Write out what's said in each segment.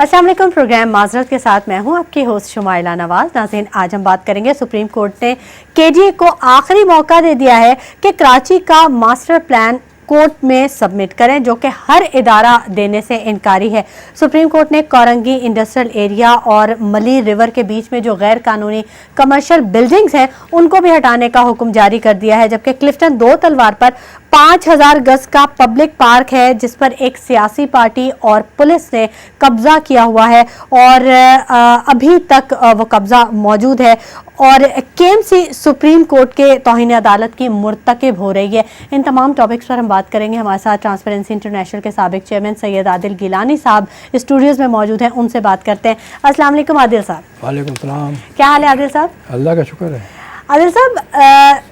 अस्सलाम वालेकुम। प्रोग्राम माजरत के साथ मैं हूं आपकी होस्ट शुमाइला नवाज। नाज़रीन, आज हम बात करेंगे सुप्रीम कोर्ट ने केडीए को आखिरी मौका दे दिया है कि कराची का मास्टर प्लान कोर्ट में सबमिट करें, जो कि हर इदारा देने से इनकारी है। सुप्रीम कोर्ट ने कोरंगी इंडस्ट्रियल एरिया और मली रिवर के बीच में जो गैर कानूनी कमर्शियल बिल्डिंग्स हैं उनको भी हटाने का हुक्म जारी कर दिया है, जबकि क्लिफ्टन 2 तलवार पर 5000 गज का पब्लिक पार्क है जिस पर एक सियासी पार्टी और पुलिस ने कब्जा किया हुआ है और अभी तक वो कब्जा मौजूद है और केएमसी सुप्रीम कोर्ट के तौहीन अदालत की मुर्तकिब हो रही है। इन तमाम टॉपिक्स पर हम बात करेंगे। हमारे साथ ट्रांसपेरेंसी इंटरनेशनल के साबिक चेयरमैन सैयद आदिल गिलानी साहब स्टूडियोज में मौजूद हैं, उनसे बात करते हैं। अस्सलाम वालेकुम आदिल साहब। वालेकुम सलाम। क्या हाल है आदिल साहब? अल्लाह का शुक्र है। आदिल साहब,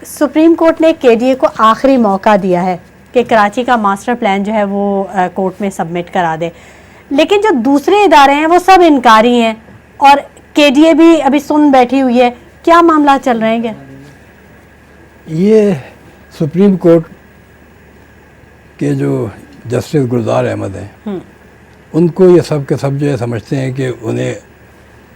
सुप्रीम कोर्ट ने केडीए को आखिरी मौका दिया है कि कराची का मास्टर प्लान जो है वो कोर्ट में सबमिट करा दे, लेकिन जो दूसरे इदारे हैं वो सब इनकारी हैं और केडीए भी अभी सुन बैठी हुई है। क्या मामला चल रहे हैं? ये सुप्रीम कोर्ट के जो जस्टिस गुलजार अहमद हैं उनको ये सब के सब जो है समझते हैं कि उन्हें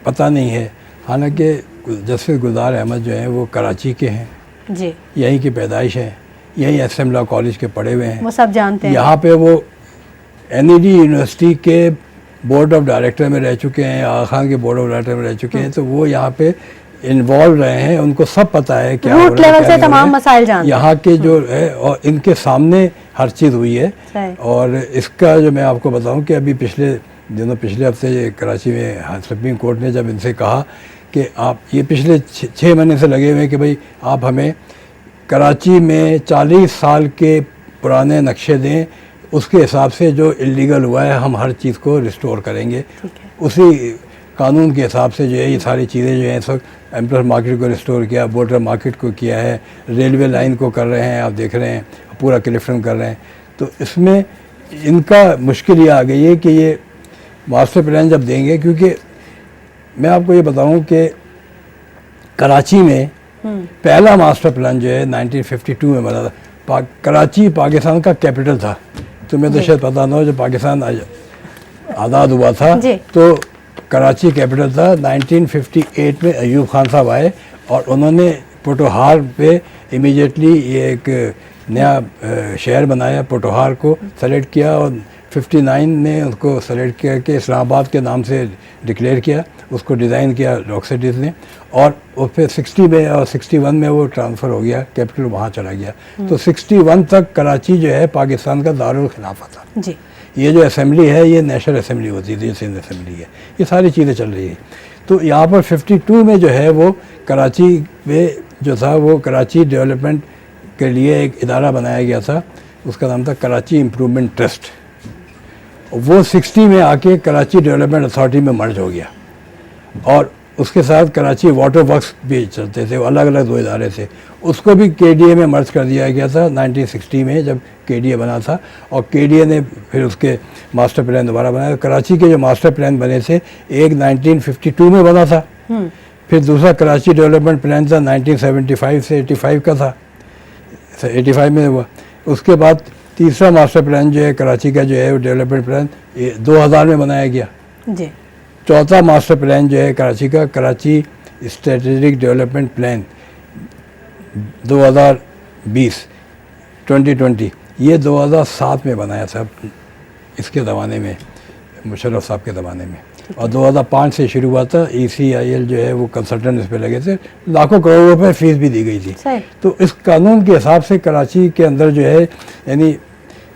पता नहीं है, हालांकि जस्टिस गुलजार अहमद जो हैं वो कराची के हैं जी, यहीं की पैदाइश है, यहीं एसएम लॉ कॉलेज के पढ़े हुए हैं, वो सब जानते हैं। यहाँ पे वो एनईडी यूनिवर्सिटी के बोर्ड ऑफ डायरेक्टर में रह चुके हैं, आगा खान के बोर्ड ऑफ डायरेक्टर में रह चुके हैं, तो वो यहाँ पे इन्वॉल्व रहे हैं, उनको सब पता है क्या रूट लेवल से तमाम मसाइल जानते हैं यहाँ के जो है, और इनके सामने हर चीज़ हुई है। और इसका जो मैं आपको बताऊं कि अभी पिछले हफ्ते कराची में सुप्रीम कोर्ट ने जब इनसे कहा कि आप ये पिछले 6 महीने से लगे हुए हैं कि भाई आप हमें कराची में 40 साल के पुराने नक्शे दें, उसके हिसाब से जो इलीगल हुआ है हम हर चीज़ को रिस्टोर करेंगे, उसी कानून के हिसाब से जो है ये सारी चीज़ें जो हैं इस वक्त एम्प्लॉयर मार्केट को रिस्टोर किया, बोटर मार्केट को किया है, रेलवे लाइन को कर रहे हैं, आप देख रहे हैं पूरा क्लिफ्टन कर रहे हैं। तो इसमें इनका मुश्किल ये आ गई है कि ये मास्टर प्लान जब देंगे, क्योंकि मैं आपको ये बताऊं कि कराची में पहला मास्टर प्लान जो है 1952 में बना था। कराची पाकिस्तान का कैपिटल था, तुम्हें तो शायद पता ना हो, जब पाकिस्तान आज़ाद हुआ था तो कराची कैपिटल था। 1958 में अयूब खान साहब आए और उन्होंने पोटोहार पे इमीडिएटली ये एक नया शहर बनाया, पोटोहार को सेलेक्ट किया और 59 में उसको सेलेक्ट किया कि इस्लामाबाद के नाम से डिक्लेयर किया, उसको डिज़ाइन किया रॉक सिटीज़ ने, और फिर 60 में और 61 में वो ट्रांसफ़र हो गया, कैपिटल वहाँ चला गया। तो 61 तक कराची जो है पाकिस्तान का दारुल खिलाफा था जी। ये जो असेंबली है ये नेशनल असेंबली होती थी, सिंध असेंबली है, ये सारी चीज़ें चल रही है। तो यहाँ पर 52 में जो है वो कराची में जो था वो कराची डेवलपमेंट के लिए एक इदारा बनाया गया था, उसका नाम था कराची इम्प्रूवमेंट ट्रस्ट। वो 60 में आके कराची डेवलपमेंट अथॉरिटी में मर्ज हो गया और उसके साथ कराची वाटर वर्क्स भी चलते थे, वो अलग अलग 2 इदारे थे, उसको भी केडीए में मर्ज कर दिया गया था 1960 में जब केडीए बना था। और केडीए ने फिर उसके मास्टर प्लान दोबारा बनाया। कराची के जो मास्टर प्लान बने थे, एक 1952 में बना था, फिर दूसरा कराची डेवलपमेंट प्लान था 1975 से 85 का था, 85 में हुआ। उसके बाद तीसरा मास्टर प्लान जो है कराची का जो है वो डेवलपमेंट प्लान 2000 में बनाया गया जी। चौथा मास्टर प्लान जो है कराची का, कराची स्ट्रेटेजिक डेवलपमेंट प्लान 2020, ये 2007 में बनाया था इसके ज़माने में, मुशर्रफ साहब के ज़माने में, और 2005 से शुरू हुआ था। ECIL जो है वो कंसल्टेंट इस पर लगे थे, लाखों करोड़ रुपए फीस भी दी गई थी। तो इस कानून के हिसाब से कराची के अंदर जो है, यानी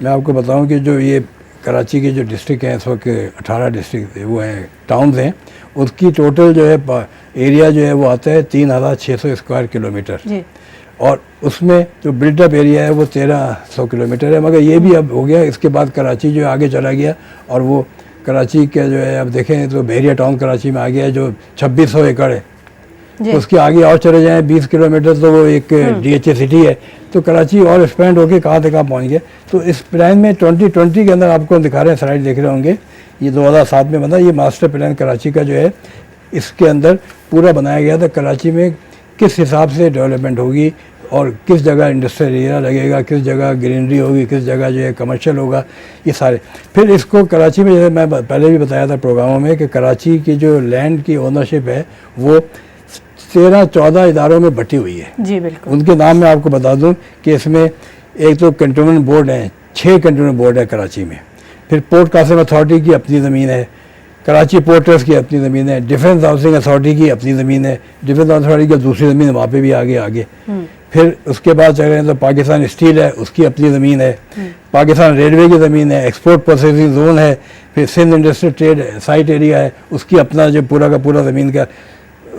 मैं आपको बताऊं कि जो ये कराची के जो डिस्ट्रिक्ट हैं इस वक्त 18 डिस्ट्रिक्ट वो हैं, टाउन्स हैं, उसकी टोटल जो है एरिया जो है वो आता है 3600 स्क्वायर किलोमीटर, और उसमें जो बिल्टअप एरिया है वो 1300 किलोमीटर है। मगर ये भी अब हो गया, इसके बाद कराची जो आगे चला गया और वो कराची के जो है अब देखें तो बहरिया टाउन कराची में आ गया है जो 2600 एकड़ है, उसके आगे और चले जाएं 20 किलोमीटर तो वो एक DHA सिटी है। तो कराची और एक्सपेंड होकर कहाँ से कहाँ पहुँच गया। तो इस प्लान में 2020 के अंदर आपको दिखा रहे हैं, स्लाइड देख रहे होंगे, ये 2007 में बना, ये मास्टर प्लान कराची का जो है इसके अंदर पूरा बनाया गया था। कराची में किस हिसाब से डेवलपमेंट होगी, और किस जगह इंडस्ट्रियल एरिया लगेगा, किस जगह ग्रीनरी होगी, किस जगह जो है कमर्शियल होगा, ये सारे। फिर इसको कराची में, जैसे मैं पहले भी बताया था प्रोग्रामों में, कि कराची की जो लैंड की ओनरशिप है वो 13-14 इदारों में बटी हुई है। जी बिल्कुल। उनके नाम मैं आपको बता दूं कि इसमें एक तो कंटोनमेंट बोर्ड है, 6 कंटोनमेंट बोर्ड है कराची में। फिर पोर्ट कासिम अथॉरिटी की अपनी ज़मीन है, कराची पोर्ट ट्रस्ट की अपनी ज़मीन है, डिफेंस हाउसिंग अथॉरिटी की अपनी ज़मीन है, डिफेंस अथॉरिटी की दूसरी ज़मीन वहाँ पे भी आगे। फिर उसके बाद चल रहे हैं तो पाकिस्तान स्टील है, उसकी अपनी ज़मीन है, पाकिस्तान रेलवे की ज़मीन है, एक्सपोर्ट प्रोसेसिंग जोन है, फिर Sindh industrial trade site area है, उसकी अपना जो पूरा का पूरा ज़मीन का।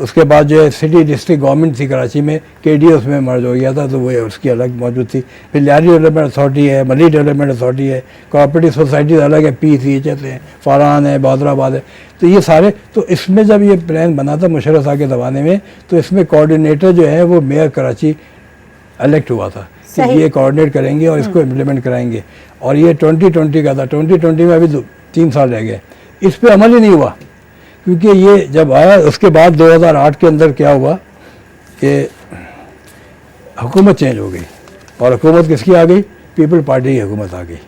उसके बाद जो है सिटी डिस्ट्रिक्ट गवर्नमेंट थी कराची में, KDA उसमें मर्ज हो गया था, तो वो उसकी अलग मौजूद थी। फिर लियारी डेवलपमेंट अथॉरिटी है, मली डेवलपमेंट अथॉरिटी है, कोऑपरेटिव सोसाइटीज अलग है, PCHS है, फरहान है, बहादुराबाद है। तो ये सारे, तो इसमें जब ये प्लान बना था मुशर्रफ साहब के ज़माने में, तो इसमें कोऑर्डिनेटर जो है वो मेयर कराची इलेक्ट हुआ था कि ये कोऑर्डिनेट करेंगे और इसको इम्प्लीमेंट कराएंगे। और ये 2020 का था। 2020 में अभी 3 साल रह गए, इस पर अमल ही नहीं हुआ, क्योंकि ये जब आया उसके बाद 2008 के अंदर क्या हुआ कि हुकूमत चेंज हो गई। और हुकूमत किसकी आ गई? पीपल पार्टी की हुकूमत आ गई।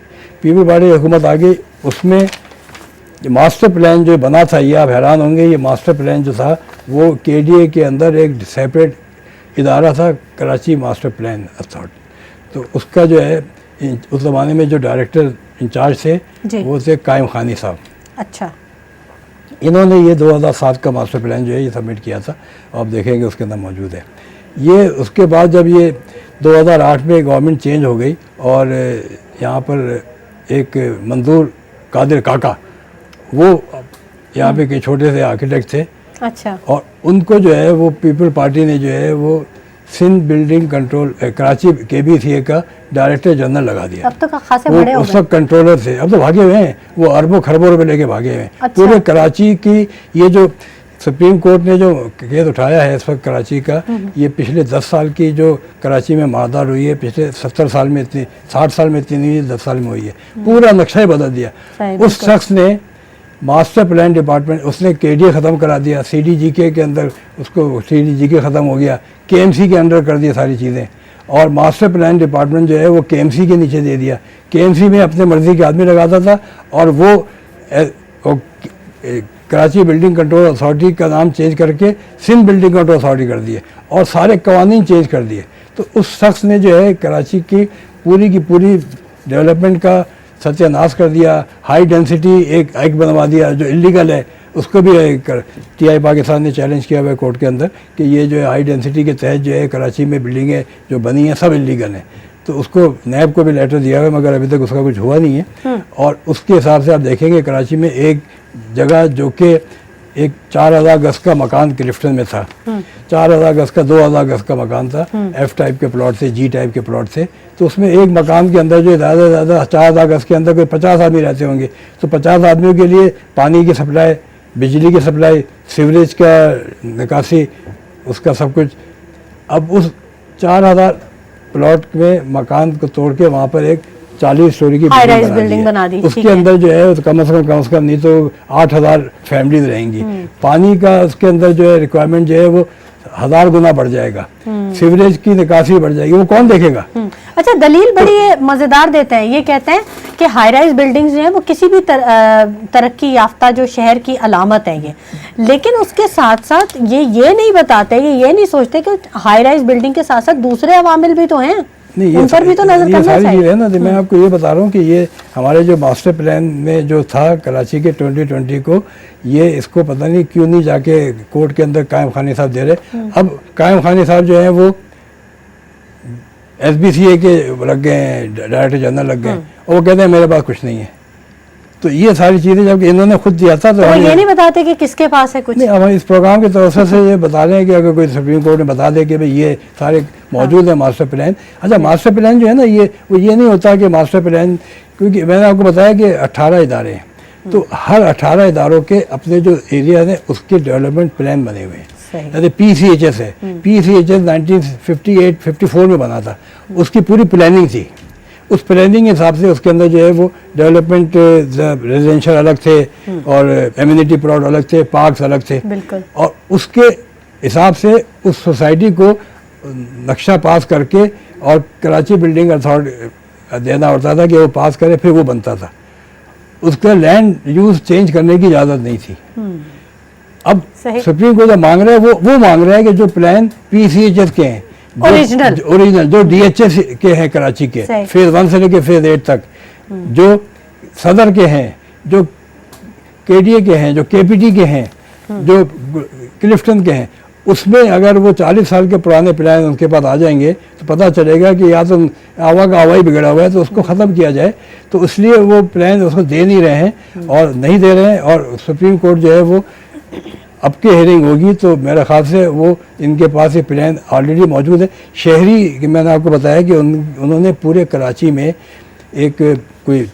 पीपल पार्टी की हुकूमत आ गई, उसमें मास्टर प्लान जो बना था, ये आप हैरान होंगे, ये मास्टर प्लान जो था वो KDA के अंदर एक सेपरेट इदारा था, कराची मास्टर प्लान अथॉरिटी। तो उसका जो है उस ज़माने में जो डायरेक्टर इंचार्ज थे वो थे कायम खानी साहब। अच्छा। इन्होंने ये 2007 का मास्टर प्लान जो है ये सबमिट किया था, आप देखेंगे उसके अंदर मौजूद है ये। उसके बाद जब ये 2008 में गवर्नमेंट चेंज हो गई और यहाँ पर एक मंजूर कादिर काका, वो यहाँ पे के छोटे से आर्किटेक्ट थे। अच्छा। और उनको जो है वो पीपल पार्टी ने जो है वो Sindh building control Karachi KBCA का डायरेक्टर जनरल लगा दिया। अब तो खासे बड़े हो गए। उस वक्त कंट्रोलर थे, अब तो भागे हुए हैं, वो अरबों खरबों रुपए लेके भागे हुए हैं। अच्छा। पूरे कराची की ये जो सुप्रीम कोर्ट ने जो केस उठाया है इस वक्त कराची का, ये पिछले 10 साल की जो कराची में मारदार हुई है, पिछले 70 साल में इतनी, 60 साल में इतनी नहीं, 10 साल में हुई है, पूरा नक्शा ही बदल दिया। उस शख्स ने मास्टर प्लान डिपार्टमेंट, उसने KDA ख़त्म करा दिया, CDGK के अंदर उसको CDGK ख़त्म हो गया, KMC के अंडर कर दिया सारी चीज़ें। और मास्टर प्लान डिपार्टमेंट जो है वो KMC के नीचे दे दिया। KMC में अपने मर्ज़ी के आदमी लगाता था और वो कराची बिल्डिंग कंट्रोल अथॉरिटी का नाम चेंज करके सिंध बिल्डिंग कंट्रोल अथॉरिटी कर दिए और सारे कवानीन चेंज कर दिए। तो उस शख्स ने जो है कराची की पूरी डेवलपमेंट का सत्यानाश कर दिया। हाई डेंसिटी एक एक्ट बनवा दिया जो इलीगल है, उसको भी TI पाकिस्तान ने चैलेंज किया हुआ है कोर्ट के अंदर कि ये जो है हाई डेंसिटी के तहत जो है कराची में बिल्डिंगें जो बनी हैं सब इलीगल हैं। तो उसको नैब को भी लेटर दिया हुआ है, मगर अभी तक उसका कुछ हुआ नहीं है। और उसके हिसाब से आप देखेंगे कराची में एक जगह जो कि एक 4000 गज का मकान क्लिफ्टन में था, 4000 गज का 2000 गज का मकान था, F टाइप के प्लॉट थे, G टाइप के प्लॉट थे। तो उसमें एक मकान के अंदर जो ज़्यादा से ज़्यादा 4000 गज के अंदर कोई 50 आदमी रहते होंगे, तो 50 आदमियों के लिए पानी की सप्लाई, बिजली की सप्लाई, सीवरेज का निकासी, उसका सब कुछ। अब उस 4000 प्लॉट में मकान को तोड़ के वहाँ पर एक 40 स्टोरी की बिल्डिंग बना दी। उसके अंदर जो है कम से कम नहीं तो 8000 फैमिलीज रहेंगी। पानी का उसके अंदर जो है रिक्वायरमेंट जो है वो 1000 गुना बढ़ जाएगा, सीवरेज की निकासी बढ़ जाएगी, वो कौन देखेगा? अच्छा, दलील बड़ी मजेदार देते हैं, ये कहते हैं कि हाई राइज बिल्डिंग्स जो है वो किसी भी तरक्की याफ्ता जो शहर की अलामत है ये, लेकिन उसके साथ साथ ये नहीं बताते, ये नहीं सोचते कि हाई राइज बिल्डिंग के साथ साथ दूसरे अवामिल भी तो हैं, उन पर भी तो नजर करना चाहिए। सारी चीज़ है ना, मैं आपको ये बता रहा हूँ कि ये हमारे जो मास्टर प्लान में जो था कराची के 2020 को, ये इसको पता नहीं क्यों नहीं जाके कोर्ट के अंदर कायम खानी साहब दे रहे। अब कायम खानी साहब जो है वो SBCA के लग गए हैं, डायरेक्टर जनरल लग गए, और वो कहते हैं मेरे पास कुछ नहीं है। तो ये सारी चीज़ें जब इन्होंने खुद दिया था तो ये नहीं बताते कि किसके पास है कुछ नहीं। हम इस प्रोग्राम के तरफ से ये बता रहे हैं कि अगर कोई सुप्रीम कोर्ट ने बता दे कि भाई ये सारे मौजूद है मास्टर प्लान। अच्छा, मास्टर प्लान जो है ना ये नहीं होता कि मास्टर प्लान, क्योंकि मैंने आपको बताया कि 18 इदारे हैं, तो हर 18 इदारों के अपने जो एरिया हैं उसके डेवलपमेंट प्लान बने हुए हैं। जैसे PCHS है, PCHS 1958-54 में बना था, उसकी पूरी प्लानिंग थी। उस प्लानिंग के हिसाब से उसके अंदर जो है वो डेवलपमेंट रेजिडेंशियल अलग थे और एम्यूनिटी प्लॉट अलग थे, पार्क्स अलग थे, बिल्कुल। और उसके हिसाब से उस सोसाइटी को नक्शा पास करके और कराची बिल्डिंग अथॉरिटी देना होता था कि वो पास करे, फिर वो बनता था। उसका लैंड यूज चेंज करने की इजाज़त नहीं थी। अब सुप्रीम कोर्ट जो मांग रहा है वो मांग रहा है कि जो प्लान PCHS के हैं, ओरिजिनल जो DHS के हैं कराची के, फेज 1 से लेके फेज 8 तक, जो सदर के हैं, जो KDA के हैं, जो KPT के हैं, जो क्लिफ्टन के हैं, उसमें अगर वो 40 साल के पुराने प्लान उनके पास आ जाएंगे तो पता चलेगा कि या तो आवा का आवा ही बिगड़ा हुआ है, तो उसको ख़त्म किया जाए। तो इसलिए वो प्लान उसको दे नहीं रहे हैं और नहीं दे रहे हैं, और सुप्रीम कोर्ट जो है वो अब की हेयरिंग होगी तो मेरे ख्याल से वो इनके पास ये प्लान ऑलरेडी मौजूद है। शहरी, मैंने आपको बताया कि उन्होंने पूरे कराची में एक कोई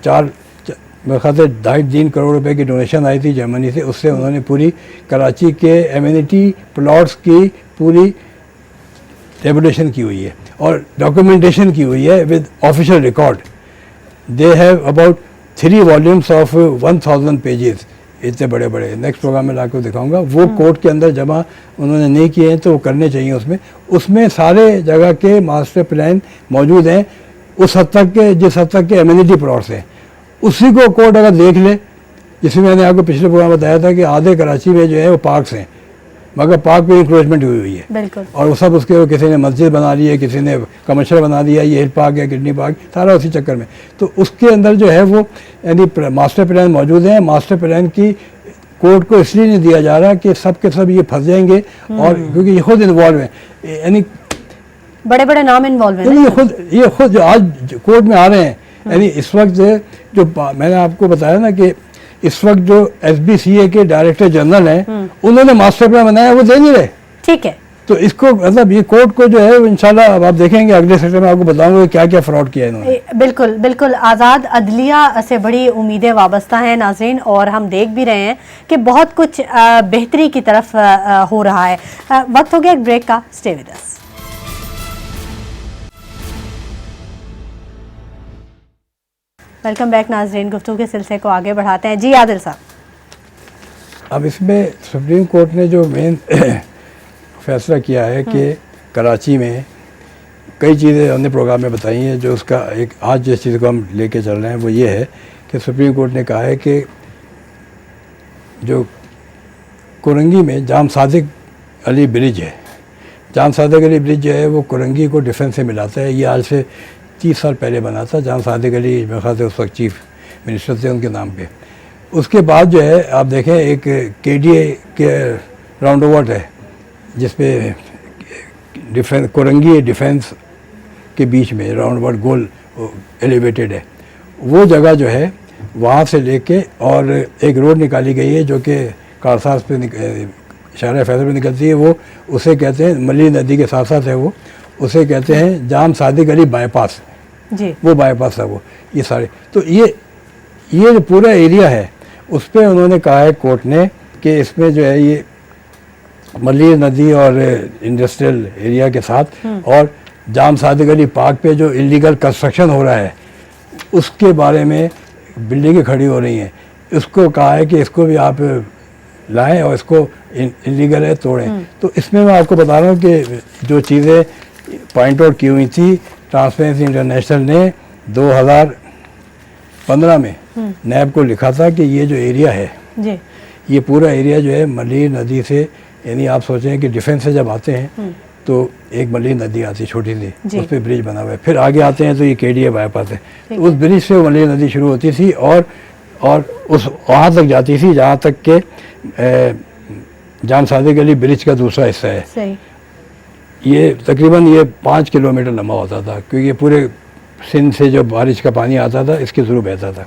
मेरे ख्याल से 2.5-3 करोड़ रुपए की डोनेशन आई थी जर्मनी से, उससे उन्होंने पूरी कराची के एमिनिटी प्लॉट्स की पूरी टेबुलेशन की हुई है और डॉक्यूमेंटेशन की हुई है with official record. They have about 3 volumes of 1000 pages, इतने बड़े बड़े। नेक्स्ट प्रोग्राम में लाकर दिखाऊंगा। वो कोर्ट के अंदर जमा उन्होंने नहीं किए हैं तो वो करने चाहिए। उसमें सारे जगह के मास्टर प्लान मौजूद हैं, उस हद तक के जिस हद तक के एमिनिटी प्लॉट्स हैं। उसी को कोर्ट अगर देख ले, जिसमें मैंने आपको पिछले प्रोग्राम बताया था कि आधे कराची में जो है वो पार्क्स हैं, मगर पार्क पे इंक्रोचमेंट हुई है बिल्कुल। और वो सब उसके किसी ने मस्जिद बना ली है, किसी ने कमर्शियल बना दिया, ये हिल पार्क है, किडनी पार्क, सारा उसी चक्कर में। तो उसके अंदर जो है वो यानी मास्टर प्लान मौजूद हैं। मास्टर प्लान की कोर्ट को इसलिए नहीं दिया जा रहा कि सब के सब ये फंस जाएंगे, और क्योंकि ये खुद इन्वॉल्व हैं, यानी बड़े बड़े नाम इन्वॉल्व हैं। ये खुद जो आज कोर्ट में आ रहे हैं, यानी इस वक्त जो मैंने आपको बताया ना कि इस वक्त जो SBCA के डायरेक्टर जनरल हैं, उन्होंने मास्टर प्लान बनाया, वो दे नहीं रहे। ठीक है, तो इसको मतलब ये कोर्ट को जो है इंशाल्लाह अब आप देखेंगे अगले सेक्शन में आपको बताऊंगा क्या क्या फ्रॉड किया है इन्होंने। बिल्कुल बिल्कुल। आज़ाद अदलिया से बड़ी उम्मीदें वाबस्ता हैं नाज़रीन, और हम देख भी रहे हैं कि बहुत कुछ बेहतरी की तरफ हो रहा है। वक्त हो गया एक ब्रेक का, stay with us. Welcome back नाज़रीन, गुफ्तगू के सिलसिले को आगे बढ़ाते हैं। जी आदिल साहब, अब इसमें सुप्रीम कोर्ट ने जो मेन फैसला किया है कि कराची में कई चीज़ें हमने प्रोग्राम में बताई हैं, जो उसका एक आज जिस चीज़ को हम लेके चल रहे हैं वो ये है कि सुप्रीम कोर्ट ने कहा है कि जो कुरंगी में जाम सादिक अली ब्रिज है, जाम सादिक अली ब्रिज जो है वो कुरंगी को डिफेंस से मिलाता है। ये आज से 30 साल पहले बना था। जाम सादिक अली मेरे ख्याल से उस वक्त चीफ मिनिस्टर थे उनके नाम पे। उसके बाद जो है आप देखें एक KDA के राउंड अबाउट है जिसपे डिफेंस कुरंगी डिफेंस के बीच में राउंड अबाउट गोल एलिवेटेड है। वो जगह जो है वहाँ से लेके और एक रोड निकाली गई है जो कि कारसाज पे शारा फैसल पे निकलती है। वो उसे कहते हैं, मली नदी के साथ साथ है वो, उसे कहते हैं जाम सादिक अली बाईपास जी। वो बाईपास है वो। ये सारे तो ये जो पूरा एरिया है उस पर उन्होंने कहा है कोर्ट ने कि इसमें जो है ये मली नदी और इंडस्ट्रियल एरिया के साथ और जाम सादिक अली पार्क पे जो इलीगल कंस्ट्रक्शन हो रहा है उसके बारे में बिल्डिंगें खड़ी हो रही हैं, इसको कहा है कि इसको भी आप लाएं और इसको इलीगल है तोड़ें। तो इसमें मैं आपको बता रहा हूँ कि जो चीज़ें पॉइंट आउट की हुई थी, ट्रांसपेरेंसी इंटरनेशनल ने 2015 में नैब को लिखा था कि ये जो एरिया है जी, ये पूरा एरिया जो है मली नदी से, यानी आप सोचें कि डिफेंस से जब आते हैं तो एक मली नदी आती है छोटी सी, उस पर ब्रिज बना हुआ है, फिर आगे आते हैं तो ये KDA बाईपास है। तो उस ब्रिज से मली नदी शुरू होती थी और उस वहाँ तक जाती थी जहाँ तक के जाम सादिक अली ब्रिज का दूसरा हिस्सा है। सही। ये तकरीबन ये 5 किलोमीटर लंबा होता था क्योंकि ये पूरे सिंध से जो बारिश का पानी आता था इसके थ्रू बहता था।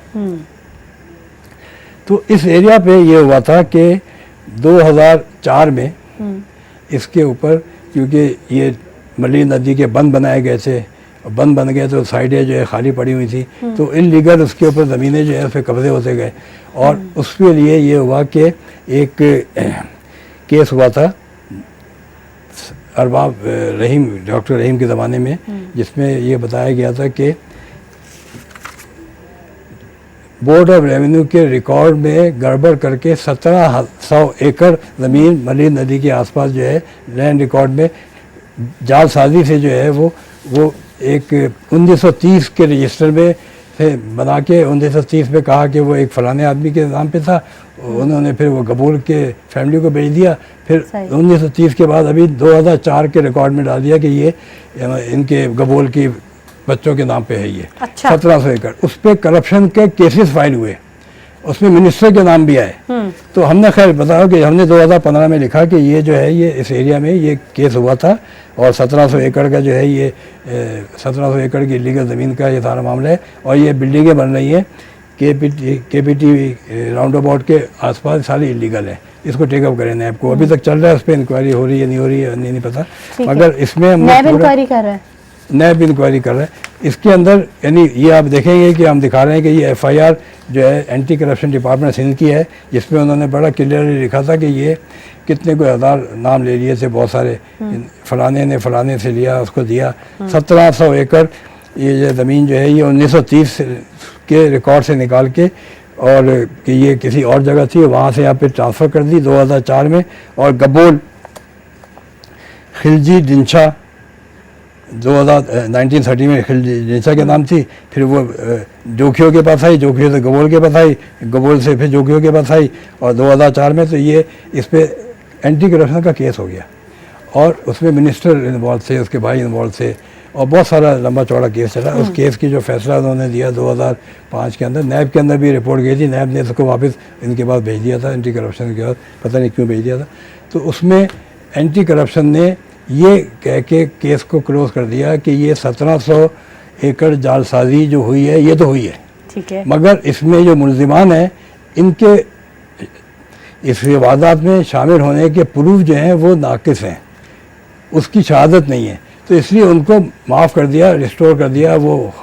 तो इस एरिया पे ये हुआ था कि 2004 में इसके ऊपर, क्योंकि ये मली नदी के बंद बनाए गए थे, बंद बन गए तो साइडें जो है खाली पड़ी हुई थी, तो इनलीगल उसके ऊपर ज़मीनें जो है उस पर कब्जे होते गए और उसके लिए ये हुआ कि एक केस हुआ था अरबाब रहीम, डॉक्टर रहीम के ज़माने में, जिसमें ये बताया गया था कि बोर्ड ऑफ रेवेन्यू के रिकॉर्ड में गड़बड़ करके 1700 एकड़ ज़मीन मली नदी के आसपास जो है लैंड रिकॉर्ड में जालसाजी से जो है वो एक 1930 के रजिस्टर में से बना के 1930 में कहा कि वो एक फलाने आदमी के नाम पे था, उन्होंने फिर वो गबूल के फैमिली को भेज दिया। फिर 1930 के बाद अभी 2004 के रिकॉर्ड में डाल दिया कि ये इनके गबूल की बच्चों के नाम पे है ये। अच्छा। 1700 एकड़। उस पर करप्शन के केसेस फाइल हुए, उसमें मिनिस्टर के नाम भी आए। तो हमने खैर बताया कि हमने 2015 में लिखा कि ये जो है ये इस एरिया में ये केस हुआ था और 1700 एकड़ का जो है ये 1700 एकड़ की इलीगल ज़मीन का ये सारा मामला है और ये बिल्डिंगें बन रही हैं केपीटी राउंड अबाउट के आसपास सारी इलीगल है। इसको टेकअप करें नैब को, अभी तक चल रहा है, उस पर इंक्वायरी हो रही है नहीं हो रही है नहीं पता, मगर इसमें नैब इंक्वायरी कर रहा है, नैब इंक्वायरी कर रहा है। इसके अंदर यानी ये आप देखेंगे कि हम दिखा रहे हैं कि ये एफआईआर जो है एंटी करप्शन डिपार्टमेंट सिंध की है, जिसमें उन्होंने बड़ा क्लियरली लिखा था कि ये कितने को हज़ार नाम ले लिए थे बहुत सारे, फलाने ने फलाने से लिया उसको दिया। 1700 एकड़ ये ज़मीन जो है ये 1930 के रिकॉर्ड से निकाल के और कि ये किसी और जगह थी, वहाँ से यहाँ पे ट्रांसफ़र कर दी 2004 में। और गबोल खिलजी दिनशा 1930 में खिलजी दिनशा के नाम थी, फिर वो जोखियों के पास आई, जोखियों से गबोल के पास आई, गबोल से फिर जोखियों के पास आई और 2004 में तो ये इस पर एंटी करप्शन का केस हो गया और उसमें मिनिस्टर इन्वॉल्व थे, उसके भाई इन्वॉल्व थे और बहुत सारा लंबा चौड़ा केस चला। उस केस की जो फैसला उन्होंने दिया 2005 के अंदर, नैब के अंदर भी रिपोर्ट गई थी, नैब ने उसको वापस इनके पास भेज दिया था एंटी करप्शन के बाद, पता नहीं क्यों भेज दिया था। तो उसमें एंटी करप्शन ने ये कह के केस को क्लोज कर दिया कि ये 1700 एकड़ जालसाजी जो हुई है ये तो हुई है, ठीक है, मगर इसमें जो मुलजिमान हैं इनके इस विवादात में शामिल होने के प्रूफ जो हैं वो नाकिस हैं, उसकी शहादत नहीं है, तो इसलिए उनको माफ़ कर दिया, रिस्टोर कर दिया, वो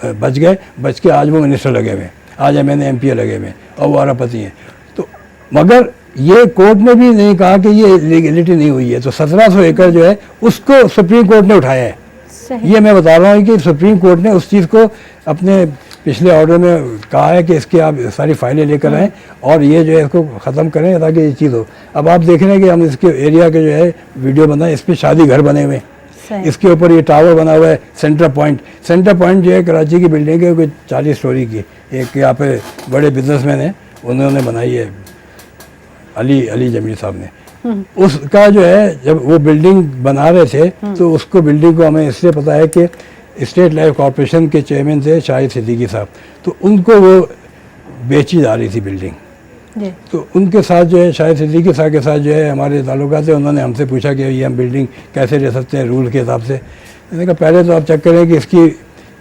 बच गए, बच के आज वो मिनिस्टर लगे हुए, आज MNA MPA लगे हुए और वो अरबपति हैं। तो मगर ये कोर्ट ने भी नहीं कहा कि ये लीगलिटी नहीं हुई है, तो 1700 एकड़ जो है उसको सुप्रीम कोर्ट ने उठाया है। ये मैं बता रहा हूँ कि सुप्रीम कोर्ट ने उस चीज़ को अपने पिछले ऑर्डर में कहा है कि इसके आप सारी फाइलें लेकर आएँ और ये जो है इसको ख़त्म करें ताकि ये चीज़ हो। अब आप देख रहे हैं कि हम इसके एरिया के जो है वीडियो बनाए, इस पर शादी घर बने हुए, इसके ऊपर ये टावर बना हुआ है सेंटर पॉइंट जो है कराची की बिल्डिंग है कोई 40 स्टोरी की, एक यहाँ पे बड़े बिजनेसमैन हैं उन्होंने बनाई है, अली जमील साहब ने। उसका जो है जब वो बिल्डिंग बना रहे थे तो उसको बिल्डिंग को हमें इसलिए पता है कि स्टेट लाइफ कॉरपोरेशन के चेयरमैन थे शाहिद सिद्दीकी साहब, तो उनको वो बेची जा रही थी बिल्डिंग, तो उनके साथ जो है शाहिद सिद्दीकी साहब के साथ जो है हमारे ताल्लुकात थे। उन्होंने हमसे पूछा कि ये हम बिल्डिंग कैसे ले सकते हैं रूल के हिसाब से। मैंने कहा पहले तो आप चेक करें कि इसकी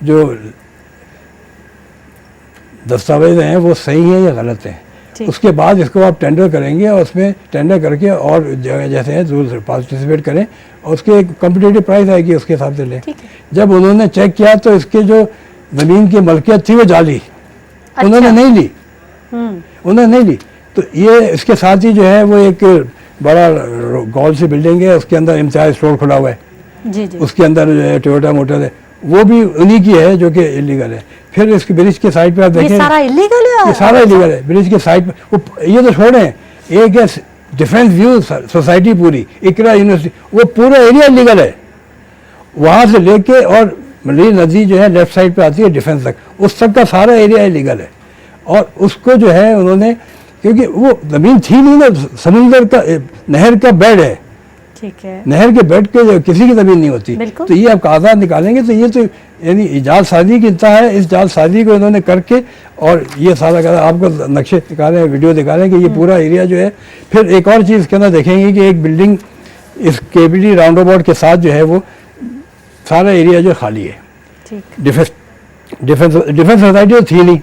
जो दस्तावेज हैं वो सही हैं या गलत हैं, उसके बाद इसको आप टेंडर करेंगे और उसमें टेंडर करके और जगह जैसे है रूल पार्टिसिपेट करें और उसके एक कॉम्पिटिटिव प्राइस आएगी उसके हिसाब से लें। जब उन्होंने चेक किया तो इसके जो ज़मीन की मलकियत थी वो जाली, उन्होंने नहीं ली, उन्होंने नहीं ली। तो ये इसके साथ ही जो है वो एक बड़ा गोल सी बिल्डिंग है, उसके अंदर इम्तियाज स्टोर खुला हुआ है, उसके अंदर जो है टोयोटा मोटर है, वो भी उन्हीं की है जो कि इलीगल है। फिर इसके ब्रिज के साइड पे आप देखें, ये सारा इलीगल है, ये सारा इलीगल है। ब्रिज के साइड पे ये तो छोड़ें, एक है डिफेंस व्यू सोसाइटी पूरी इकरा यूनिवर्सिटी, वो पूरा एरिया इलीगल है, वहाँ से लेके और मली नदी जो है लेफ्ट साइड पे आती है डिफेंस तक, उस तक का सारा एरिया इलीगल है। और उसको जो है उन्होंने, क्योंकि वो ज़मीन थी नहीं ना, समुंदर का नहर का बेड है, ठीक है, नहर के बेड के किसी की ज़मीन नहीं होती, तो ये आप कागजात निकालेंगे तो ये तो यानी जालसाजी की इंतहा है। इस जालसाजी को इन्होंने करके और ये सारा आपको नक्शे दिखा रहे हैं, वीडियो दिखा रहे हैं कि ये पूरा एरिया जो है। फिर एक और चीज़ के अंदर देखेंगे कि एक बिल्डिंग इस केपीटी राउंड अबाउट के साथ जो है वो सारा एरिया जो खाली है। डिफेंस सोसाइटी तो थी नहीं,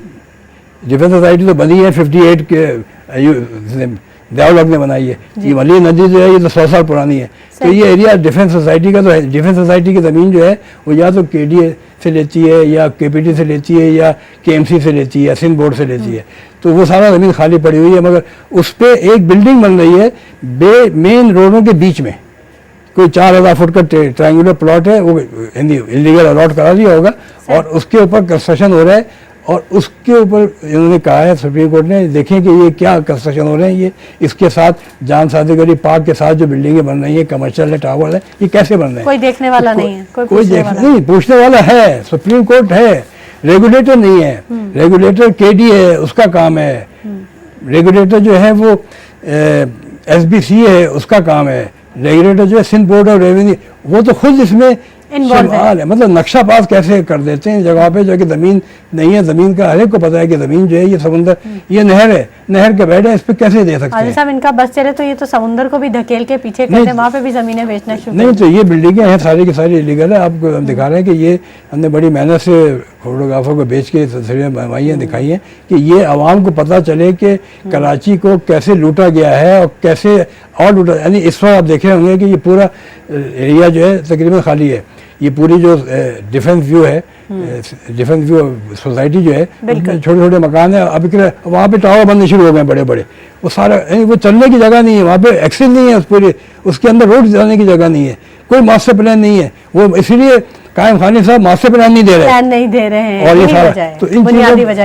डिफेंस सोसाइटी तो बनी है 58 के दयालग ने बनाई है, ये वली नदी जो है ये तो 100 साल पुरानी है। तो ये एरिया डिफेंस सोसाइटी का तो है। डिफेंस सोसाइटी की ज़मीन जो है वो या तो KDA से लेती है या KPT से लेती है या KMC से लेती है या सिंध बोर्ड से लेती है, तो वो सारा ज़मीन खाली पड़ी हुई है। मगर उस पर एक बिल्डिंग बन रही है मेन रोडों के बीच में, कोई 4000 फुट का ट्रायंगुलर प्लॉट है, वो इलीगल अलॉट करा दिया होगा और उसके ऊपर कंस्ट्रक्शन हो रहा है और उसके ऊपर इन्होंने कहा है सुप्रीम कोर्ट ने, देखें कि ये क्या कंस्ट्रक्शन हो रहे हैं, ये इसके साथ जाम सादी गली पार्क के साथ जो बिल्डिंगें बन रही है, कमर्शियल है, टावर है, ये कैसे बन रहे हैं? कोई देखने वाला नहीं है, कोई नहीं, पूछने वाला है, सुप्रीम कोर्ट है, रेगुलेटर नहीं है। रेगुलेटर केडी है, उसका काम है। रेगुलेटर जो है वो एसबीसी है, उसका काम है। रेगुलेटर जो है सिंध बोर्ड ऑफ रेवेन्यू, वो तो खुद इसमें शामिल है। मतलब नक्शा पास कैसे कर देते हैं जगह पे जो कि ज़मीन नहीं है। ज़मीन का हर एक को पता है कि ज़मीन जो है ये समुंदर, ये नहर है, नहर के बैठ है, इस पे कैसे दे सकते हैं? साहब इनका बस चले तो ये तो समुंदर को भी धकेल के पीछे करते हैं, वहाँ पे भी ज़मीनें बेचना शुरू। नहीं, तो ये बिल्डिंगें हैं सारी की सारी इलीगल है। आपको हम दिखा रहे हैं कि ये हमने बड़ी मेहनत से फोटोग्राफर को बेच के तस्वीरें बनवाई हैं, दिखाई हैं कि ये आवाम को पता चले कि कराची को कैसे लूटा गया है और कैसे और लूटा। यानी इस वक्त आप देख रहे होंगे कि ये पूरा एरिया जो है तकरीबन खाली है। ये पूरी जो डिफेंस व्यू है, डिफेंस व्यू सोसाइटी जो है, छोटे छोटे मकान है, अब वहाँ पे टावर बनने शुरू हो गए बड़े बड़े। वो सारा वो चलने की जगह नहीं है, वहाँ पे एक्सेस नहीं है, उस पूरे उसके अंदर रोड जाने की जगह नहीं है, कोई मास्टर प्लान नहीं है। वो इसीलिए कायम खानी साहब मास्टर प्लान नहीं दे रहे हैं। और ये सारा तो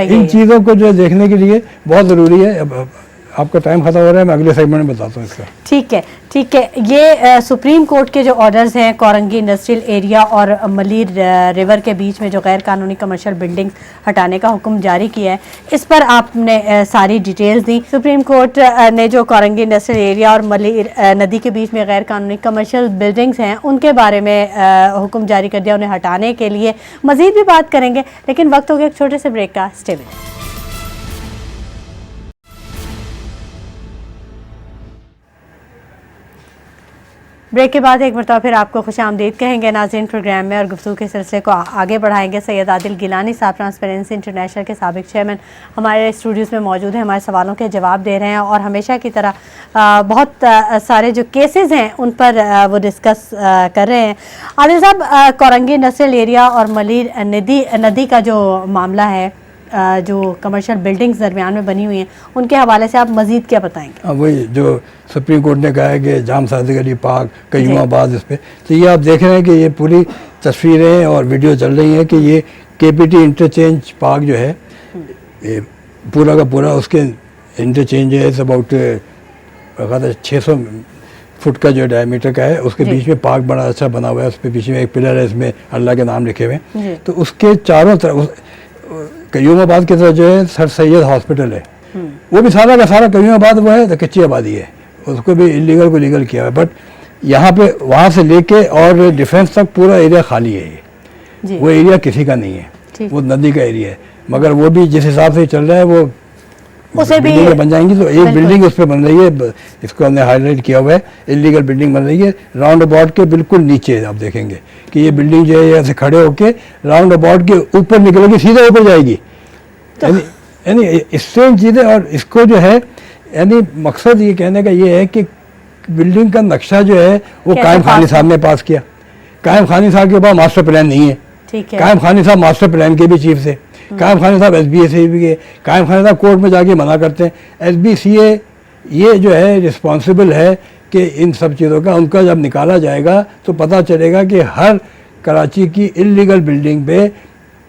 इन चीज़ों को जो देखने के लिए बहुत ज़रूरी है। अब आपका टाइम खत्म हो रहा है, मैं अगले सेगमेंट में बताता हूँ इसका। ठीक है, ठीक है। ये सुप्रीम कोर्ट के जो ऑर्डर्स हैं कोरंगी इंडस्ट्रियल एरिया और मलीर रिवर के बीच में जो गैर कानूनी कमर्शियल बिल्डिंग्स हटाने का हुक्म जारी किया है, इस पर आपने सारी डिटेल्स दी। सुप्रीम कोर्ट ने जो कोरंगी इंडस्ट्रियल एरिया और मलीर नदी के बीच में गैर कानूनी कमर्शियल बिल्डिंग्स हैं उनके बारे में हुक्म जारी कर दिया, उन्हें हटाने के लिए। मज़ीद भी बात करेंगे, लेकिन वक्त हो गया एक छोटे से ब्रेक का। Stay with. ब्रेक के बाद एक मरतबा फिर आपको खुश आमदीद कहेंगे नाज़रीन प्रोग्राम में, और गुफ्तगू के सिलसिले को आगे बढ़ाएंगे। सैयद आदिल गिलानी साहब ट्रांसपेरेंसी इंटरनेशनल के साबिक चेयरमैन हमारे स्टूडियोज़ में मौजूद हैं, हमारे सवालों के जवाब दे रहे हैं और हमेशा की तरह बहुत सारे जो केसेस हैं उन पर वो डिस्कस कर रहे हैं। आदिल साहब, कोरंगी इंडस्ट्रियल एरिया और मलीर नदी का जो मामला है, जो कमर्शियल बिल्डिंग्स दरमियान में बनी हुई हैं, उनके हवाले से आप मज़ीद क्या बताएंगे? वही जो सुप्रीम कोर्ट ने कहा है कि जाम सादी गली पार्क कयूमाबाद, इस पे तो ये आप देख रहे हैं कि ये पूरी तस्वीरें और वीडियो चल रही हैं कि ये केपीटी इंटरचेंज पार्क जो है, ये पूरा का पूरा उसके इंटरचेंज है अबाउट 600 फुट का जो डायमीटर का है, उसके बीच में पार्क बड़ा अच्छा बना हुआ है। उस पर बीच में एक पिलर है, इसमें अल्लाह के नाम लिखे हुए हैं। तो उसके चारों तरफ कयूमाबाद की तरफ जो है सर सैयद हॉस्पिटल है, वो भी सारा का सारा कयूमाबाद वो है तो कच्ची आबादी है, उसको भी इलीगल को लीगल किया है। बट यहाँ पे वहाँ से लेके और डिफेंस तक पूरा एरिया खाली है। ये वो एरिया किसी का नहीं है, वो नदी का एरिया है। मगर वो भी जिस हिसाब से चल रहा है वो उसे भी बन जाएंगी। तो एक बिल्डिंग उस पर बन रही है, इसको हमने हाईलाइट किया हुआ है, इलीगल बिल्डिंग बन रही है राउंड अबाउट के बिल्कुल नीचे। आप देखेंगे कि ये बिल्डिंग जो है ऐसे खड़े होके राउंड अबाउट के ऊपर निकलेगी, सीधा ऊपर जाएगी। यानी स्ट्रेंज चीज़ें। और इसको जो है यानी मकसद ये कहने का ये है कि बिल्डिंग का नक्शा जो है वो कायम खानी साहब ने पास किया। कायम खानी साहब के पास मास्टर प्लान नहीं है। कायम खानी साहब मास्टर प्लान के भी चीफ थे, कायम खानी साहब SBA से भी गए, कायम खानी साहब कोर्ट में जाके मना करते हैं। SBCA ये जो है रिस्पॉन्सिबल है कि इन सब चीज़ों का, उनका जब निकाला जाएगा तो पता चलेगा कि हर कराची की इलीगल बिल्डिंग पे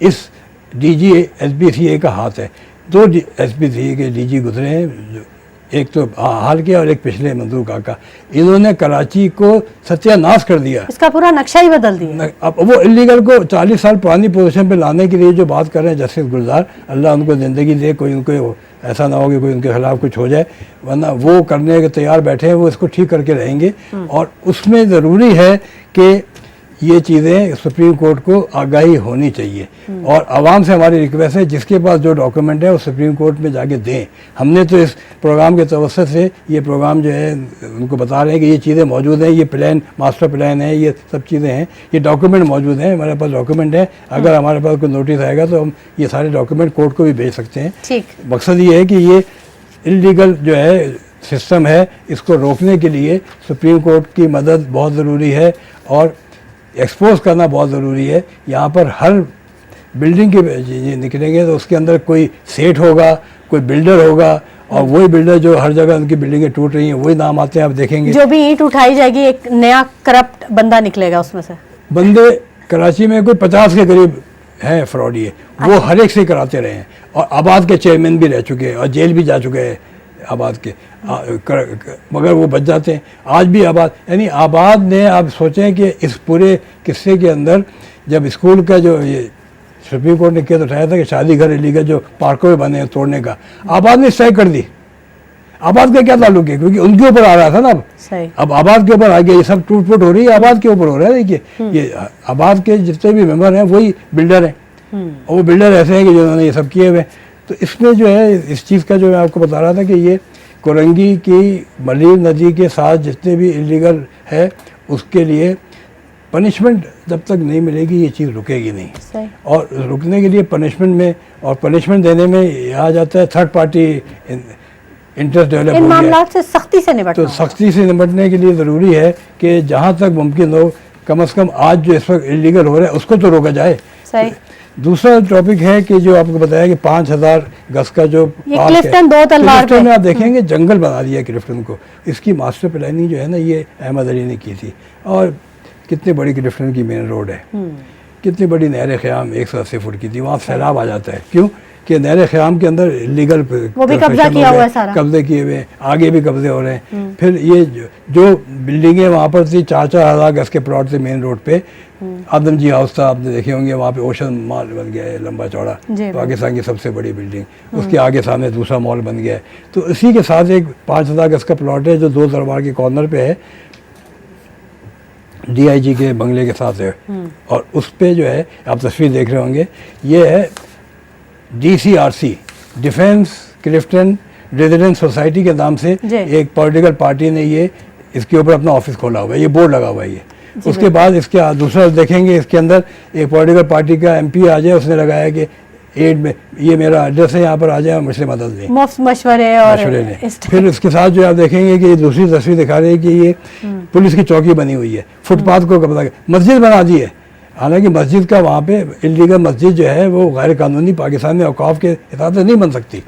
इस DG SBCA का हाथ है। 2 SBCA के DG गुजरे हैं, एक तो हाल के और एक पिछले मंजूर काका। इन्होंने कराची को सत्यानाश कर दिया, इसका पूरा नक्शा ही बदल दिया। अब वो इलीगल को 40 साल पुरानी पोजीशन पे लाने के लिए जो बात कर रहे हैं जस्टिस गुलजार, अल्लाह उनको ज़िंदगी दे, कोई उनको ऐसा ना हो कि कोई उनके खिलाफ कुछ हो जाए, वरना वो करने के तैयार बैठे हैं, वो इसको ठीक करके रहेंगे। और उसमें ज़रूरी है कि ये चीज़ें सुप्रीम कोर्ट को आगाही होनी चाहिए। और आवाम से हमारी रिक्वेस्ट है जिसके पास जो डॉक्यूमेंट है वो सुप्रीम कोर्ट में जाके दें। हमने तो इस प्रोग्राम के तवस्सुत से ये प्रोग्राम जो है उनको बता रहे हैं कि ये चीज़ें मौजूद हैं, ये प्लान मास्टर प्लान है, ये सब चीज़ें हैं, ये डॉक्यूमेंट मौजूद हैं, हमारे पास डॉक्यूमेंट है। अगर हमारे पास कोई नोटिस आएगा तो हम ये सारे डॉक्यूमेंट कोर्ट को भी भेज सकते हैं। मकसद ये है कि ये इलीगल जो है सिस्टम है, इसको रोकने के लिए सुप्रीम कोर्ट की मदद बहुत ज़रूरी है और एक्सपोज करना बहुत ज़रूरी है। यहाँ पर हर बिल्डिंग के निकलेंगे तो उसके अंदर कोई सेठ होगा, कोई बिल्डर होगा, और वही बिल्डर जो हर जगह उनकी बिल्डिंगें टूट रही हैं वही नाम आते हैं। आप देखेंगे जो भी ईंट उठाई जाएगी एक नया करप्ट बंदा निकलेगा उसमें से। बंदे कराची में कोई 50 के करीब हैं फ्रॉडी है, वो हर एक से कराते रहे हैं और आबाद के चेयरमैन भी रह चुके हैं और जेल भी जा चुके हैं आबाद के, मगर वो बच जाते हैं आज भी। आबाद यानी आबाद ने, आप सोचें कि इस पूरे किस्से के अंदर जब स्कूल का जो ये सुप्रीम कोर्ट ने केस उठाया था कि शादी घर इलीगल जो पार्कों में बने हैं तोड़ने का, आबाद ने स्ट्राइक कर दी। आबाद का क्या ताल्लुक है, क्योंकि उनके ऊपर आ रहा था ना, अब आबाद के ऊपर आ गया, ये सब टूट फूट हो रही है आबाद के ऊपर हो रहा है। देखिए ये आबाद के जितने भी मेंबर हैं वही बिल्डर हैं, और वो बिल्डर ऐसे हैं कि जिन्होंने ये सब किए हुए। तो इसमें जो है इस चीज़ का जो मैं आपको बता रहा था कि ये कोरंगी की मलीर नदी के साथ जितने भी इलीगल है उसके लिए पनिशमेंट जब तक नहीं मिलेगी ये चीज़ रुकेगी नहीं। और रुकने के लिए पनिशमेंट में और पनिशमेंट देने में आ जाता है third party interest develop in मामलों से सख्ती से निपटना, तो सख्ती से निपटने के लिए ज़रूरी है कि जहाँ तक मुमकिन हो कम से कम आज जो इस वक्त इलीगल हो रहा है उसको तो रोका जाए। सही। दूसरा टॉपिक है कि जो आपको बताया कि 5000 गज का जो क्लिफ्टन दो तलवार में आप देखेंगे जंगल बना दिया क्लिफ्टन को। इसकी मास्टर प्लानिंग जो है ना ये अहमद अली ने की थी। और कितनी बड़ी क्लिफ्टन की मेन रोड है, कितनी बड़ी नहर ख़याम 180 फुट की थी, वहाँ सैलाब आ जाता है। क्यों कि नहर ख़याम के अंदर लीगल वो भी कब्जा किया हुआ है सारा, कब्जे किए हुए हैं, आगे भी कब्जे हो रहे हैं। फिर ये जो बिल्डिंगें वहाँ पर थी 4-4 हज़ार गज के प्लॉट थे मेन रोड पे। आदम जी हाउस था, आपने देखे होंगे, वहाँ पे ओशन मॉल बन गया है लंबा चौड़ा, पाकिस्तान की सबसे बड़ी बिल्डिंग, उसके आगे सामने दूसरा मॉल बन गया है। तो इसी के साथ एक 5000 गज का प्लॉट है जो 2 दरबार के कॉर्नर पे है, DIG के बंगले के साथ है। और उस पे जो है आप तस्वीर देख रहे होंगे, ये है DCRC defence Clifton residence society के नाम से एक पॉलिटिकल पार्टी ने ये इसके ऊपर अपना ऑफिस खोला हुआ है, ये बोर्ड लगा हुआ है ये। उसके बाद इसके दूसरा देखेंगे इसके अंदर एक पॉलिटिकल पार्टी का MP आ जाए, उसने लगाया कि एड में ये मेरा एड्रेस है, यहाँ पर आ जाए, मुझसे मदद लें, मुफ्त मशवरे और फिर उसके साथ जो आप देखेंगे कि दूसरी तस्वीर दिखा रही है कि ये पुलिस की चौकी बनी हुई है, फुटपाथ को कब्जा, मस्जिद बना दी है। हालांकि मस्जिद का वहाँ पे इलीगल मस्जिद जो है वो गैर कानूनी पाकिस्तान में औकाफ के हिसाब से नहीं बन सकती।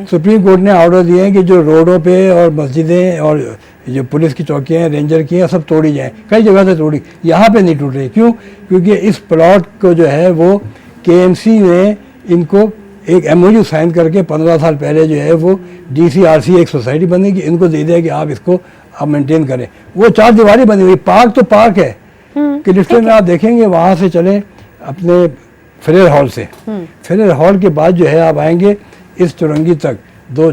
सुप्रीम कोर्ट ने ऑर्डर दिए हैं कि जो रोडों पे और मस्जिदें और जो पुलिस की चौकियाँ हैं, रेंजर की हैं, सब तोड़ी जाएँ। कई जगह से तोड़ी, यहाँ पे नहीं टूट रही। क्यों? क्योंकि इस प्लॉट को जो है वो KMC ने इनको एक MOU साइन करके 15 साल पहले जो है वो DCRC एक सोसाइटी बनेगी, इनको दे दिया कि आप इसको आप मेंटेन करें। वो 4 दीवारी बनी हुई, पार्क तो पार्क है। क्लिफ्टन में आप देखेंगे, वहाँ से चलें अपने फेरर हॉल से, फेरर हॉल के बाद जो है आप आएंगे इस चुरंगी तक, 2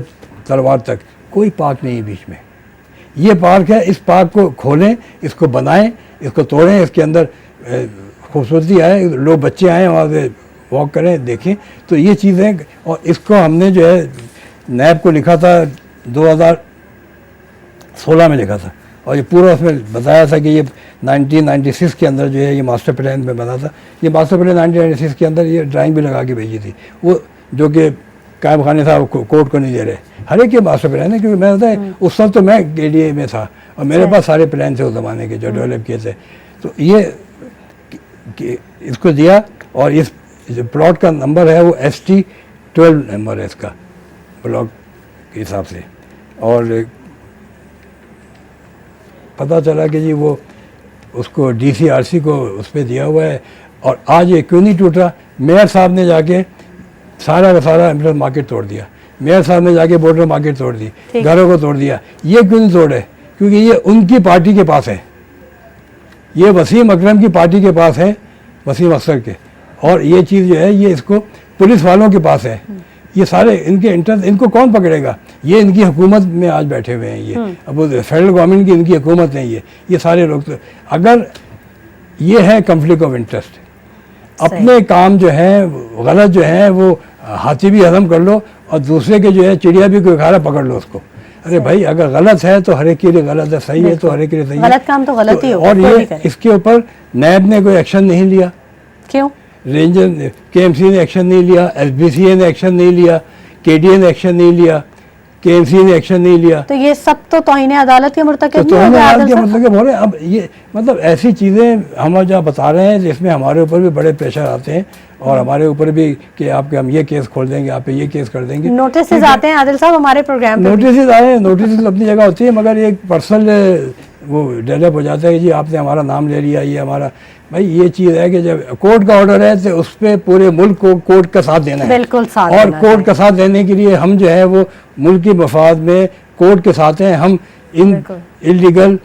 तलवार तक, कोई पार्क नहीं है बीच में। ये पार्क है, इस पार्क को खोलें, इसको बनाएं, इसको तोड़ें, इसके अंदर खूबसूरती आए, लोग बच्चे आएँ वहाँ से वॉक करें, देखें। तो ये चीज़ें, और इसको हमने जो है नैब को लिखा था 2016 में लिखा था, और ये पूरा उसमें बताया था कि ये 1996 के अंदर जो है ये मास्टर प्लान में बना था। ये मास्टर प्लान 1996 के अंदर ये ड्राइंग भी लगा के भेजी थी, वो जो कि कायम खाने साहब कोर्ट को नहीं दे रहे। हर एक के मास्टर प्लान है, क्योंकि मैं होता है उस वक्त तो मैं KDA में था और मेरे पास सारे प्लान थे उस ज़माने के जो डेवलप किए थे। तो ये इसको दिया, और इस जो प्लॉट का नंबर है वो ST 12 नंबर है इसका ब्लॉक के हिसाब से। और पता चला कि जी वो उसको DCRC को उस पर दिया हुआ है। और आज ये क्यों नहीं टूटा? मेयर साहब ने जाके सारा का सारा एम्बुलेंस मार्केट तोड़ दिया, मेयर साहब ने जाके बॉर्डर मार्केट तोड़ दी, घरों को तोड़ दिया। ये क्यों नहीं तोड़े? क्योंकि ये उनकी पार्टी के पास है, ये वसीम अकरम की पार्टी के पास है, वसीम अख्तर के। और ये चीज़ जो है ये इसको पुलिस वालों के पास है। ये सारे इनके इंटरेस्ट, इनको कौन पकड़ेगा? ये इनकी हुकूमत में आज बैठे हुए हैं ये, अब वो फेडरल गवर्नमेंट की इनकी हुकूमत है ये सारे लोग। तो अगर ये है कन्फ्लिक्ट ऑफ इंटरेस्ट, अपने काम जो है गलत जो है वो हाथी भी हजम कर लो और दूसरे के जो है चिड़िया भी कोई खा रहा पकड़ लो उसको। अरे भाई अगर गलत है तो हर एक के लिए गलत है, सही है तो हर एक के लिए सही है। गलत काम तो गलत ही होगा। और ये इसके ऊपर नैब ने कोई एक्शन नहीं लिया। क्यों? रेंजर KMC ने एक्शन नहीं लिया, SBCA ने एक्शन नहीं लिया, KDA ने एक्शन नहीं लिया, KMC ने एक्शन नहीं लिया। तो ये सब तो तौहीन अदालत के मुर्तकिब तो अदालत के मतलब हो रहे हैं। अब ये मतलब ऐसी चीज़ें हम जहाँ बता रहे हैं जिसमें हमारे ऊपर भी बड़े प्रेशर आते हैं और हमारे ऊपर भी कि आपके हम ये केस खोल देंगे, आप पे ये केस कर देंगे। नोटिस आते हैं आदिल साहब हमारे प्रोग्राम पे? नोटिस आए, नोटिस अपनी जगह होती है, मगर एक पर्सनल वो डेवलप हो जाता है कि जी आपने हमारा नाम ले लिया, ये हमारा भाई ये चीज़ है कि जब कोर्ट का ऑर्डर है तो उस पर पूरे मुल्क को कोर्ट का साथ देना है, बिल्कुल साथ और देना कोर्ट का साथ देने के लिए हम जो है वो मुल्क की मफाद में कोर्ट के साथ हैं, हम इन बिल्कुल। इलीगल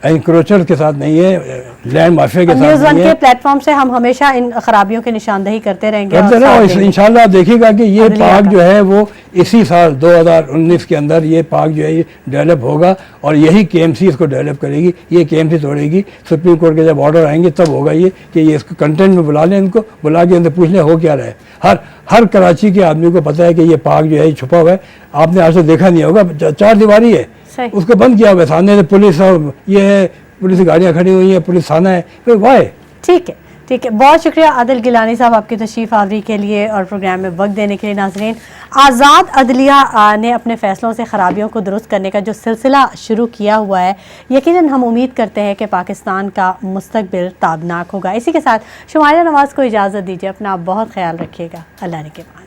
इंक्रोचर के साथ नहीं है, लैंड माफिया के साथ न्यूज़ वन नहीं के है। प्लेटफॉर्म से हम हमेशा इन खराबियों की निशानदेही करते रहेंगे और करते रहो, साथ देंगे। इंशाल्लाह आप देखिएगा कि ये अदलिया पार्क का। जो है वो इसी साल 2019 के अंदर ये पार्क जो है ये डेवलप होगा, और यही केएमसी इसको डेवलप करेगी, ये केएमसी तोड़ेगी। सुप्रीम कोर्ट के जब ऑर्डर आएंगे तब होगा ये कि ये इसको कंटेंट में बुला लें, इनको बुला के इनसे पूछ लें हो क्या रहा है। हर कराची के आदमी को पता है कि ये पार्क जो है ये छुपा हुआ है, आपने आज तक देखा नहीं होगा, 4 दीवारी है, सही। उसको बंद किया हुआ है, सामने से पुलिस और ये है, पुलिस की गाड़ियाँ खड़ी हुई हैं, पुलिस थाना है, फिर वाई। ठीक है, ठीक है, बहुत शुक्रिया आदिल गिलानी साहब आपकी तशरीफ़ आवरी के लिए और प्रोग्राम में वक्त देने के लिए। नाज़रीन, आज़ाद अदलिया ने अपने फ़ैसलों से ख़राबियों को दुरुस्त करने का जो सिलसिला शुरू किया हुआ है, यकीनन हम उम्मीद करते हैं कि पाकिस्तान का मुस्तकबिल ताबनाक होगा। इसी के साथ शुमाइला नवाज़ को इजाज़त दीजिए, अपना आप बहुत ख्याल रखिएगा, अल्लाह ने के बाद।